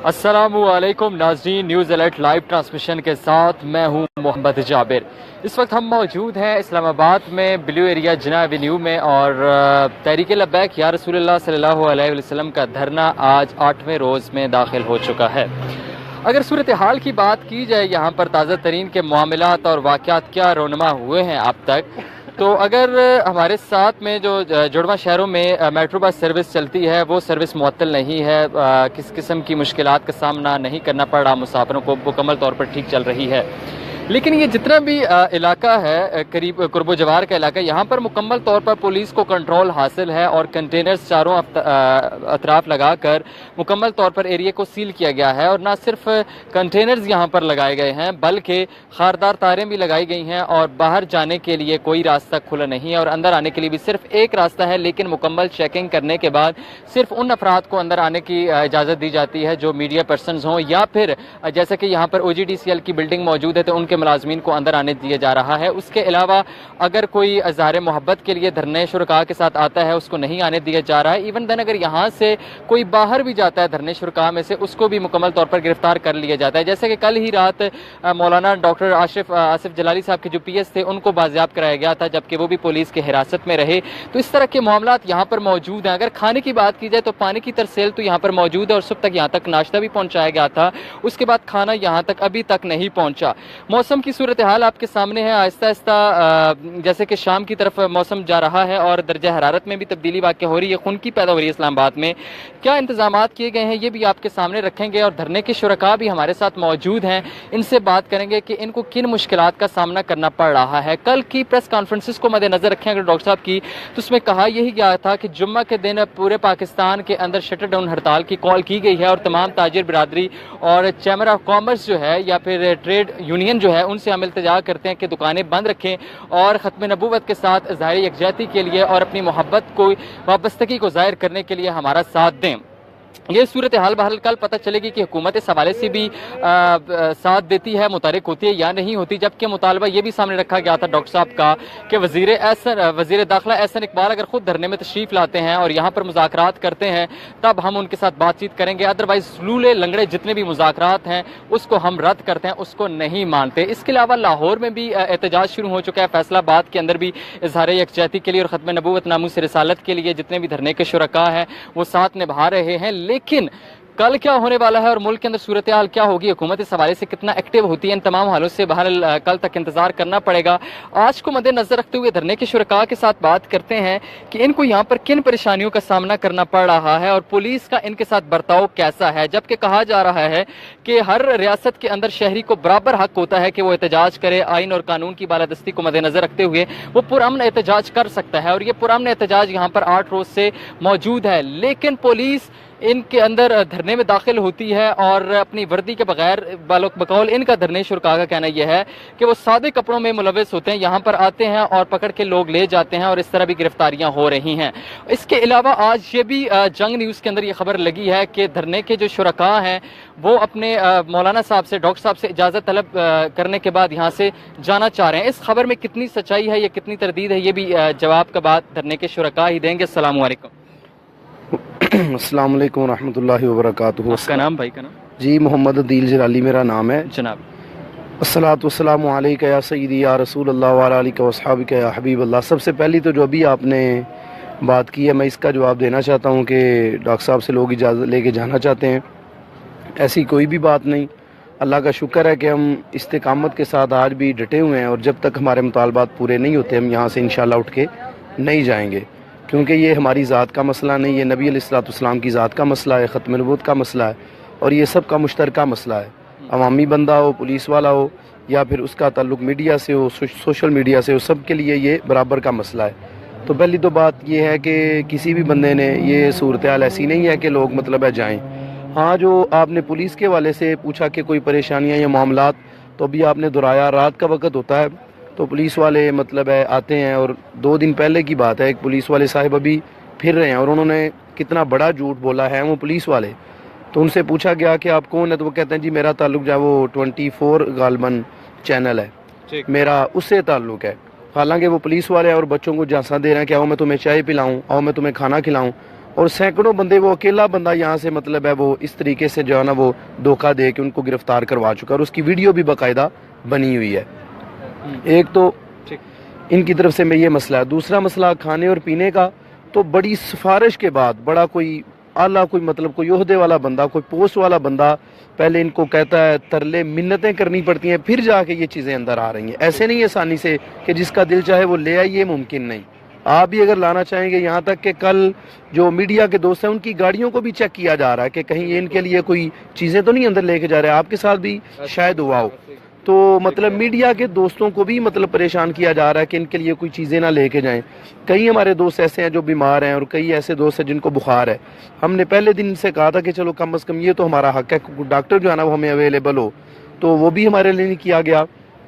السلام علیکم ناظرین، نیوز الرٹ لائیو ٹرانسمیشن کے ساتھ میں ہوں محمد جابر۔ اس وقت ہم موجود ہیں اسلام آباد میں بلیو ایریا جناح ایونیو میں، اور تحریک لبیک یا رسول اللہ صلی اللہ علیہ وسلم کا دھرنا آج 8ویں روز میں داخل ہو چکا ہے۔ اگر صورتحال کی بات کی جائے یہاں پر تازہ ترین کے معاملات اور واقعات کیا رونما ہوئے ہیں اب تک، تو اگر ہمارے ساتھ میں جو جڑواں شہروں میں میٹرو بس سروس چلتی ہے وہ سروس معطل نہیں ہے، کس قسم کی مشکلات کا سامنا نہیں کرنا پڑ رہا مسافروں کو، مکمل طور پر ٹھیک چل رہی ہے۔ لیکن یہ جتنا بھی علاقہ ہے قریب قرب و جوار کا علاقہ، یہاں پر مکمل طور پر پولیس کو کنٹرول حاصل ہے اور کنٹینرز چاروں اطراف لگا کر مکمل طور پر ایریا کو سیل کیا گیا ہے، اور نہ صرف کنٹینرز یہاں پر لگائے گئے ہیں بلکہ خاردار تاریں بھی لگائی گئی ہیں، اور باہر جانے کے لیے کوئی راستہ کھلا نہیں ہے، اور اندر آنے کے لیے بھی صرف ایک راستہ ہے، لیکن مکمل چیکنگ کرنے کے بعد صرف ان افراد کو اندر آنے کی اجازت دی جاتی ہے جو میڈیا پرسنز ہوں، یا پھر جیسے کہ یہاں پر OGDCL کی بلڈنگ موجود ہے تو ان کے ملازمین کو اندر آنے دیا جا رہا ہے۔ اس کے علاوہ اگر کوئی اظہار محبت کے لیے دھرنے شرکاء کے ساتھ آتا ہے اس کو نہیں آنے دیا جا رہا ہے۔ ایون دین اگر یہاں سے کوئی باہر بھی جاتا ہے دھرنے شرکاء میں سے، اس کو بھی مکمل طور پر گرفتار کر لیا جاتا ہے، جیسے کہ کل ہی رات مولانا ڈاکٹر آصف جلالی صاحب کے جو PS تھے ان کو بازیاب کرایا گیا تھا، جبکہ وہ بھی پولیس کے حراست میں رہے۔ تو اس طرح کے معاملات یہاں پر موجود ہیں۔ اگر کھانے کی بات کی جائے تو پانی کی ترسیل تو یہاں پر موجود ہے، اور صبح تک یہاں تک ناشتہ بھی پہنچایا گیا تھا، اس کے بعد کھانا یہاں تک ابھی تک نہیں پہنچا۔ موسم کی صورتحال آپ کے سامنے ہے، آہستہ آہستہ جیسے کہ شام کی طرف موسم جا رہا ہے اور درجہ حرارت میں بھی تبدیلی واقع ہو رہی ہے، خنکی پیدا ہو رہی ہے اسلام آباد میں۔ کیا انتظامات کیے گئے ہیں یہ بھی آپ کے سامنے رکھیں گے، اور دھرنے کے شرکاء بھی ہمارے ساتھ موجود ہیں، ان سے بات کریں گے کہ ان کو کن مشکلات کا سامنا کرنا پڑ رہا ہے۔ کل کی پریس کانفرنسز کو مد نظر رکھیں اگر ڈاکٹر صاحب کی، تو اس میں کہا یہی گیا تھا کہ جمعہ کے دن پورے پاکستان کے اندر شٹر ڈاؤن ہڑتال کی کال کی گئی ہے، اور تمام تاجر برادری اور چیمبر آف کامرس جو ہے یا پھر ٹریڈ یونین جو ہے ان سے ہم التجا کرتے ہیں کہ دکانیں بند رکھیں اور ختم نبوت کے ساتھ ظاہر یکجہتی کے لیے اور اپنی محبت کو وابستگی کو ظاہر کرنے کے لیے ہمارا ساتھ دیں۔ یہ صورتحال بہرحال کل پتہ چلے گی کہ حکومت اس حوالے سے بھی ساتھ دیتی ہے، متحرک ہوتی ہے یا نہیں ہوتی، جبکہ مطالبہ یہ بھی سامنے رکھا گیا تھا ڈاکٹر صاحب کا کہ وزیر داخلہ احسن اقبال اگر خود دھرنے میں تشریف لاتے ہیں اور یہاں پر مذاکرات کرتے ہیں تب ہم ان کے ساتھ بات چیت کریں گے، ادروائز لولے لنگڑے جتنے بھی مذاکرات ہیں اس کو ہم رد کرتے ہیں، اس کو نہیں مانتے۔ اس کے علاوہ لاہور میں بھی احتجاج شروع ہو چکا ہے، فیصل آباد کے اندر بھی اظہار یکجہتی کے لیے اور ختم نبوت ناموس رسالت کے لیے جتنے بھی دھرنے کے شرکاء ہیں وہ ساتھ نبھا رہے ہیں۔ لیکن کل کیا ہونے والا ہے اور ملک کے اندر صورتحال کیا ہوگی، حکومت اس حوالے سے کتنا ایکٹیو ہوتی ہے، ان تمام حالوں سے بہرحال کل تک انتظار کرنا پڑے گا۔ آج کو مد نظر رکھتے ہوئے دھرنے کے شرکاء کے ساتھ بات کرتے ہیں کہ ان کو یہاں پر کن پریشانیوں کا سامنا کرنا پڑ رہا ہے اور پولیس کا ان کے ساتھ برتاؤ کیسا ہے، جبکہ کہا جا رہا ہے کہ ہر ریاست کے اندر شہری کو برابر حق ہوتا ہے کہ وہ احتجاج کرے، آئین اور قانون کی بالادستی کو مد نظر رکھتے ہوئے وہ پرامن احتجاج کر سکتا ہے، اور یہ پرامن احتجاج یہاں پر 8 روز سے موجود ہے۔ لیکن پولیس ان کے اندر دھرنے میں داخل ہوتی ہے اور اپنی وردی کے بغیر، بقول ان کا دھرنے شرکاء کا کہنا یہ ہے کہ وہ سادے کپڑوں میں ملوث ہوتے ہیں، یہاں پر آتے ہیں اور پکڑ کے لوگ لے جاتے ہیں، اور اس طرح بھی گرفتاریاں ہو رہی ہیں۔ اس کے علاوہ آج یہ بھی جنگ نیوز کے اندر یہ خبر لگی ہے کہ دھرنے کے جو شرکاء ہیں وہ اپنے مولانا صاحب سے، ڈاکٹر صاحب سے اجازت طلب کرنے کے بعد یہاں سے جانا چاہ رہے ہیں۔ اس خبر میں کتنی سچائی ہے یا کتنی تردید ہے یہ بھی جواب کا بات دھرنے کے شرکاء ہی دیں گے۔ السلام علیکم۔ السلام علیکم ورحمۃ اللہ وبرکاتہ۔ آپ کا نام بھائی کا نام؟ جی محمد عدیل جلالی میرا نام ہے جناب۔ الصلاۃ والسلام علیکہ یا سیدی یا رسول اللہ وعلی آلہ واصحابہ یا حبیب اللہ۔ سب سے پہلی تو جو ابھی آپ نے بات کی ہے میں اس کا جواب دینا چاہتا ہوں کہ ڈاکٹر صاحب سے لوگ اجازت لے کے جانا چاہتے ہیں، ایسی کوئی بھی بات نہیں۔ اللہ کا شکر ہے کہ ہم استقامت کے ساتھ آج بھی ڈٹے ہوئے ہیں، اور جب تک ہمارے مطالبات پورے نہیں ہوتے ہم یہاں سے انشاءاللہ اٹھ کے نہیں جائیں گے، کیونکہ یہ ہماری ذات کا مسئلہ نہیں، یہ نبی علیہ الصلوۃ والسلام کی ذات کا مسئلہ ہے، ختم نبوت کا مسئلہ ہے، اور یہ سب کا مشترکہ مسئلہ ہے۔ عوامی بندہ ہو، پولیس والا ہو، یا پھر اس کا تعلق میڈیا سے ہو، سوشل میڈیا سے ہو، سب کے لیے یہ برابر کا مسئلہ ہے۔ تو پہلی تو بات یہ ہے کہ کسی بھی بندے نے یہ صورتحال ایسی نہیں ہے کہ لوگ مطلب ہے جائیں۔ ہاں جو آپ نے پولیس کے والے سے پوچھا کہ کوئی پریشانیاں یا معاملات، تو ابھی آپ نے دہرایا رات کا وقت ہوتا ہے تو پولیس والے مطلب ہے آتے ہیں، اور 2 دن پہلے کی بات ہے ایک پولیس والے صاحب ابھی پھر رہے ہیں، اور انہوں نے کتنا بڑا جھوٹ بولا ہے وہ پولیس والے۔ تو ان سے پوچھا گیا کہ آپ کون ہیں، تو وہ کہتے ہیں جی میرا تعلق جو ہے وہ 24 غالباً چینل ہے، میرا اس سے تعلق ہے، حالانکہ وہ پولیس والے اور بچوں کو جھانسا دے رہے ہیں کہ آؤ میں تمہیں چائے پلاؤں، آؤ میں تمہیں کھانا کھلاؤں، اور سینکڑوں بندے وہ اکیلا بندہ یہاں سے مطلب ہے وہ اس طریقے سے جو ہے نا وہ دھوکہ دے کے ان کو گرفتار کروا چکا ہے، اور اس کی ویڈیو بھی باقاعدہ بنی ہوئی ہے۔ ایک تو ان کی طرف سے میں یہ مسئلہ ہے۔ دوسرا مسئلہ کھانے اور پینے کا، تو بڑی سفارش کے بعد بڑا کوئی اعلیٰ کوئی مطلب کوئی عہدے والا بندہ، کوئی پوسٹ والا بندہ پہلے ان کو کہتا ہے، ترلے منتیں کرنی پڑتی ہیں، پھر جا کے یہ چیزیں اندر آ رہی ہیں۔ ایسے نہیں آسانی سے کہ جس کا دل چاہے وہ لے آئیے، ممکن نہیں۔ آپ بھی اگر لانا چاہیں گے، یہاں تک کہ کل جو میڈیا کے دوست ہیں ان کی گاڑیوں کو بھی چیک کیا جا رہا ہے کہ کہیں ان کے لیے کوئی چیزیں تو نہیں اندر لے کے جا رہے ہیں۔ آپ کے ساتھ بھی شاید ہوا ہو، تو مطلب میڈیا کے دوستوں کو بھی مطلب پریشان کیا جا رہا ہے کہ ان کے لیے کوئی چیزیں نہ لے کے جائیں۔ کئی ہمارے دوست ایسے ہیں جو بیمار ہیں، اور کئی ایسے دوست ہیں جن کو بخار ہے۔ ہم نے پہلے دن سے کہا تھا کہ چلو کم از کم یہ تو ہمارا حق ہے کہ ڈاکٹر جو ہے نا وہ ہمیں اویلیبل ہو، تو وہ بھی ہمارے لیے نہیں کیا گیا۔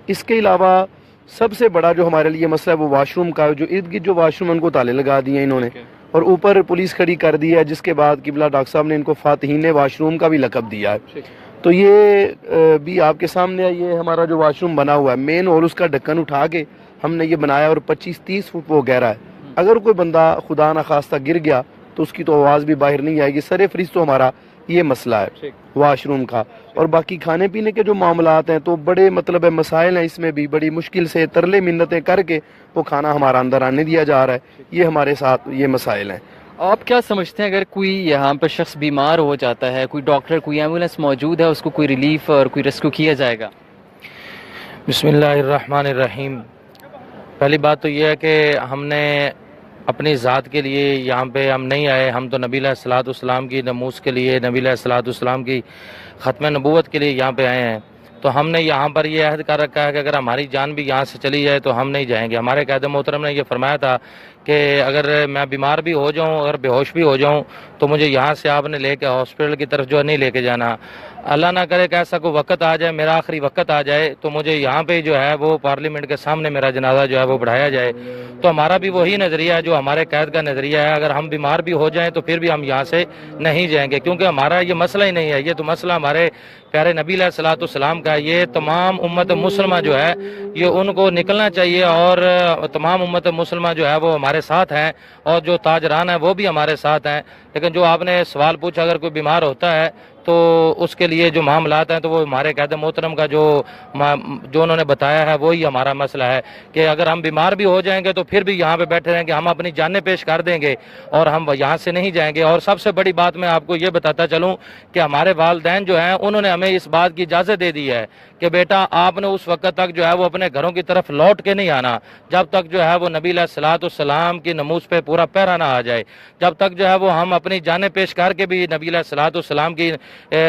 اس کے علاوہ سب سے بڑا جو ہمارے لیے مسئلہ ہے وہ واش روم کا، جو ارد گرد جو واش روم ان کو تالے لگا دیے انہوں نے، اور اوپر پولیس کھڑی کر دی ہے، جس کے بعد قبلہ ڈاکٹر صاحب نے ان کو فاتحین واش روم کا بھی لقب دیا ہے۔ تو یہ بھی آپ کے سامنے ہے، یہ ہمارا جو واش روم بنا ہوا ہے، مین ہول اس کا ڈھکن اٹھا کے ہم نے یہ بنایا، اور 25-30 فٹ وہ گہرا ہے۔ اگر کوئی بندہ خدا نخواستہ گر گیا تو اس کی تو آواز بھی باہر نہیں آئے گی۔ سر فریز تو ہمارا یہ مسئلہ ہے واش روم کا۔ اور باقی کھانے پینے کے جو معاملات ہیں تو بڑے مطلب ہے مسائل ہیں، اس میں بھی بڑی مشکل سے ترلے منتیں کر کے وہ کھانا ہمارا اندر آنے دیا جا رہا ہے۔ یہ ہمارے ساتھ یہ مسائل ہیں۔ آپ کیا سمجھتے ہیں اگر کوئی یہاں پر شخص بیمار ہو جاتا ہے، کوئی ڈاکٹر، کوئی ایمبولینس موجود ہے، اس کو کوئی ریلیف اور کوئی ریسکیو کیا جائے گا؟ بسم اللہ الرحمن الرحیم۔ پہلی بات تو یہ ہے کہ ہم نے اپنی ذات کے لیے یہاں پہ ہم نہیں آئے، ہم تو نبی علیہ الصلوۃ والسلام کی ناموس کے لیے، نبی علیہ الصلوۃ والسلام کی ختم نبوت کے لیے یہاں پہ آئے ہیں۔ تو ہم نے یہاں پر یہ عہد کر رکھا ہے کہ اگر ہماری جان بھی یہاں سے چلی جائے تو ہم نہیں جائیں گے۔ ہمارے قائد محترم نے یہ فرمایا تھا کہ اگر میں بیمار بھی ہو جاؤں، اگر بے ہوش بھی ہو جاؤں، تو مجھے یہاں سے آپ نے لے کے ہاسپٹل کی طرف جو ہے نہیں لے کے جانا۔ اللہ نہ کرے کہ ایسا کوئی وقت آ جائے، میرا آخری وقت آ جائے، تو مجھے یہاں پہ جو ہے وہ پارلیمنٹ کے سامنے میرا جنازہ جو ہے وہ بڑھایا جائے۔ تو ہمارا بھی وہی نظریہ ہے جو ہمارے قید کا نظریہ ہے، اگر ہم بیمار بھی ہو جائیں تو پھر بھی ہم یہاں سے نہیں جائیں گے، کیونکہ ہمارا یہ مسئلہ ہی نہیں ہے، یہ تو مسئلہ ہمارے پیارے نبی علیہ الصلوۃ والسلام کا ہے۔ یہ تمام امت مسلمہ جو ہے یہ ان کو نکلنا چاہیے، اور تمام امت مسلمہ جو ہے وہ ہمارے ساتھ ہیں، اور جو تاجران ہیں وہ بھی ہمارے ساتھ ہیں۔ لیکن جو آپ نے سوال پوچھا، اگر کوئی بیمار ہوتا ہے تو اس کے لیے جو معاملات ہیں تو وہ ہمارے قائد محترم کا جو انہوں نے بتایا ہے وہی ہمارا مسئلہ ہے کہ اگر ہم بیمار بھی ہو جائیں گے تو پھر بھی یہاں پہ بیٹھے رہیں گے، ہم اپنی جانیں پیش کر دیں گے اور ہم یہاں سے نہیں جائیں گے۔ اور سب سے بڑی بات میں آپ کو یہ بتاتا چلوں کہ ہمارے والدین جو ہیں انہوں نے ہمیں اس بات کی اجازت دے دی ہے کہ بیٹا آپ نے اس وقت تک جو ہے وہ اپنے گھروں کی طرف لوٹ کے نہیں آنا جب تک جو ہے وہ نبی علیہ الصلوۃ والسلام کی ناموس پہ پورا پہرا نہ آ جائے، جب تک جو ہے وہ ہم اپنی جانیں پیش کر کے بھی نبی علیہ الصلوۃ والسلام کی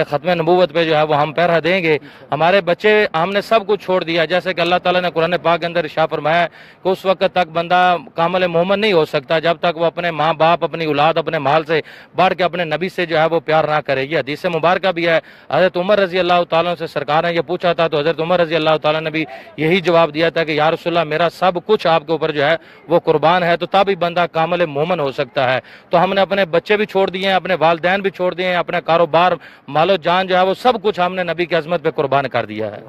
ختم نبوت پہ جو ہے وہ ہم پہرا دیں گے۔ ہمارے بچے ہم نے سب کچھ چھوڑ دیا، جیسے کہ اللہ تعالیٰ نے قرآن پاک کے اندر ارشاد فرمایا کہ اس وقت تک بندہ کامل مومن نہیں ہو سکتا جب تک وہ اپنے ماں باپ، اپنی اولاد، اپنے مال سے بڑھ کے اپنے نبی سے جو ہے وہ پیار نہ کرے۔ یہ حدیث مبارکہ بھی ہے۔ حضرت عمر رضی اللہ تعالیٰ سے سرکار نے یہ پوچھا تھا تو حضرت عمر رضی اللہ تعالیٰ نے بھی یہی جواب دیا تھا کہ یا رسول اللہ میرا سب کچھ آپ کے اوپر جو ہے وہ قربان ہے، تو تب ہی بندہ کامل مومن ہو سکتا ہے۔ تو ہم نے اپنے بچے بھی چھوڑ دیے ہیں، اپنے والدین بھی چھوڑ دیے ہیں، اپنے کاروبار، مال و جان جو ہے وہ سب کچھ ہم نے نبی کی عظمت پہ قربان کر دیا ہے۔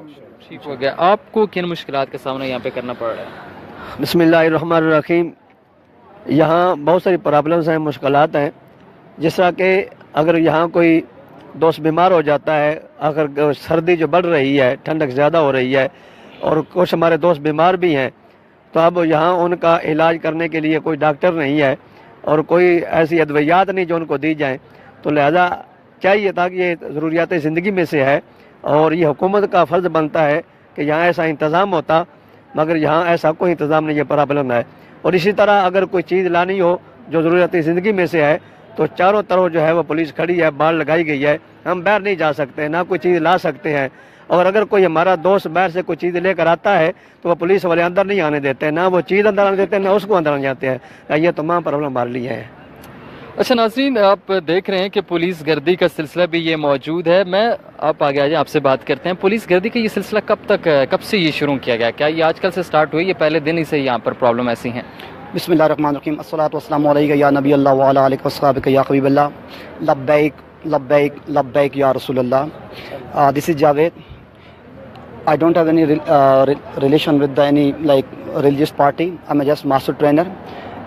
ٹھیک ہو گیا۔ آپ کو کن مشکلات کا سامنا یہاں پہ کرنا پڑ رہا ہے؟ بسم اللہ الرحمن الرحیم۔ یہاں بہت ساری پرابلمز ہیں، مشکلات ہیں، جس طرح کہ اگر یہاں کوئی دوست بیمار ہو جاتا ہے، اگر سردی جو بڑھ رہی ہے، ٹھنڈک زیادہ ہو رہی ہے اور کچھ ہمارے دوست بیمار بھی ہیں، تو اب یہاں ان کا علاج کرنے کے لیے کوئی ڈاکٹر نہیں ہے اور کوئی ایسی ادویات نہیں جو ان کو دی جائیں، تو لہذا چاہیے تھا کہ یہ ضروریات زندگی میں سے ہے اور یہ حکومت کا فرض بنتا ہے کہ یہاں ایسا انتظام ہوتا، مگر یہاں ایسا کوئی انتظام نہیں ہے، پرابلم ہے۔ اور اسی طرح اگر کوئی چیز لانی ہو جو ضروریات زندگی میں سے ہے تو چاروں طرف جو ہے وہ پولیس کھڑی ہے، بار لگائی گئی ہے، ہم باہر نہیں جا سکتے، نہ کوئی چیز لا سکتے ہیں، اور اگر کوئی ہمارا دوست باہر سے کوئی چیز لے کر آتا ہے تو وہ پولیس والے اندر نہیں آنے دیتے، نہ وہ چیز اندر آنے دیتے ہیں، نہ اس کو اندر آنے جاتے ہیں۔ یہ تمام پرابلم ہمارے لیے ہیں۔ اچھا ناظرین، آپ دیکھ رہے ہیں کہ پولیس گردی کا سلسلہ بھی یہ موجود ہے۔ میں آپ آگے آ جائیں، آپ سے بات کرتے ہیں۔ پولیس گردی کا یہ سلسلہ کب سے یہ شروع کیا گیا؟ کیا یہ آج کل سے سٹارٹ ہوئی؟ یہ پہلے دن ہی سے یہاں پر پرابلم ایسی ہیں؟ بسم اللہ الرحمن الرحیم۔ الصلاۃ والسلام علیک یا نبی اللہ وعلی آلہ وصحبہ یا حبیب اللہ، لبیک لبیک لبیک یا رسول اللہ۔ This is Javed. I don't have any relation with any like religious party. I'm just master trainer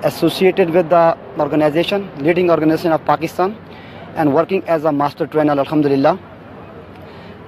associated with the organization, leading organization of Pakistan and working as a master trainer, alhamdulillah.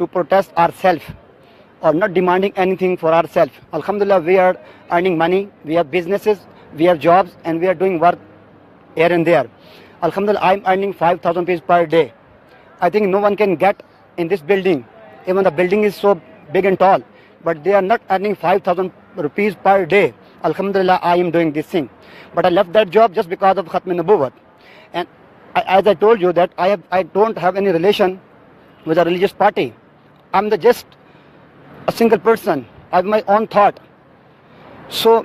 to protest ourselves or not demanding anything for ourselves. Alhamdulillah, we are earning money, we have businesses, we have jobs, and we are doing work here and there. Alhamdulillah, I'm earning 5,000 rupees per day. I think no one can get in this building, even the building is so big and tall, but they are not earning 5,000 rupees per day. Alhamdulillah, I am doing this thing. But I left that job just because of Khatm Nabuwat. And as I told you that I don't have any relation with a religious party. I'm just a single person. I have my own thought. So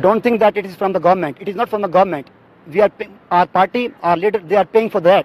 Don't think that it is from the government. It is not from the government. We are our party, our leader, they are paying for that.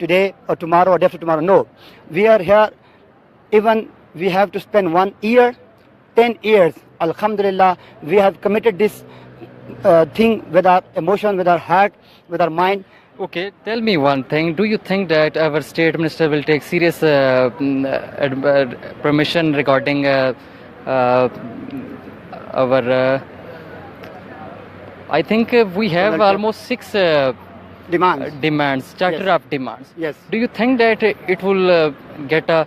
today or tomorrow or day after tomorrow. No, we are here, even we have to spend 1 year, 10 years. Alhamdulillah, we have committed this thing with our emotion, with our heart, with our mind. Okay, tell me one thing. Do you think that our state minister will take serious permission regarding our I think we have almost 6 demands, charter Yes. of demands. Yes. Do you think that it will get a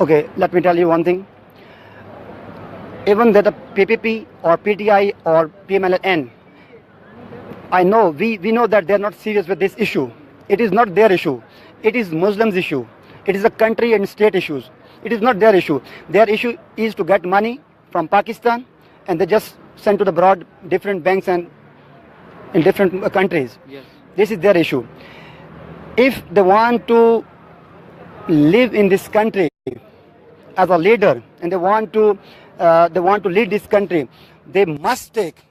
Okay, let me tell you one thing. Even that the PPP or PTI or PMLN, I know, we know that they are not serious with this issue. It is not their issue. It is Muslims' issue. It is a country and state issues. It is not their issue. Their issue is to get money from Pakistan and they just send to the broad different banks and in different countries. Yes. This is their issue. If they want to live in this country as a leader and they want to lead this country, they must take,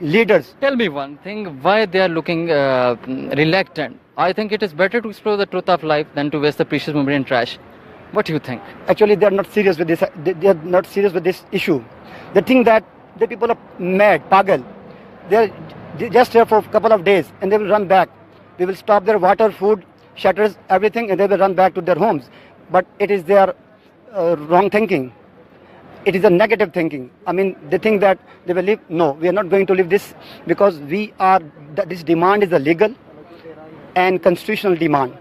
leaders. Tell me one thing, why they are looking reluctant? I think it is better to explore the truth of life than to waste the precious moment in trash. What do you think? Actually, they are not serious with this. They are not serious with this issue. They think that the people are mad, pagal. They are just here for a couple of days and they will run back. They will stop their water, food, shutters, everything, and they will run back to their homes. But it is their wrong thinking. It is a negative thinking. I mean, they think that they will leave. No, we are not going to leave this because this demand is a legal and constitutional demand.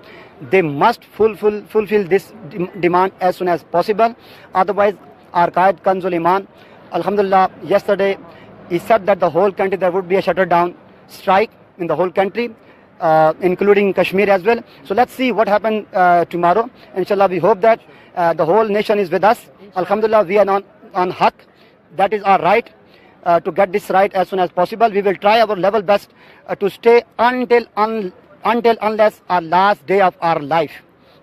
They must fulfill this demand as soon as possible. Otherwise, our Qaid Kanzul Iman, Alhamdulillah, yesterday he said that the whole country there would be a shutter down strike in the whole country, including Kashmir as well. So let's see what happens tomorrow. Inshallah, we hope that the whole nation is with us. Alhamdulillah, we are on haq. That is our right to get this right as soon as possible. We will try our level best to stay until unless our last day of our life.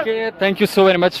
Okay, thank you so very much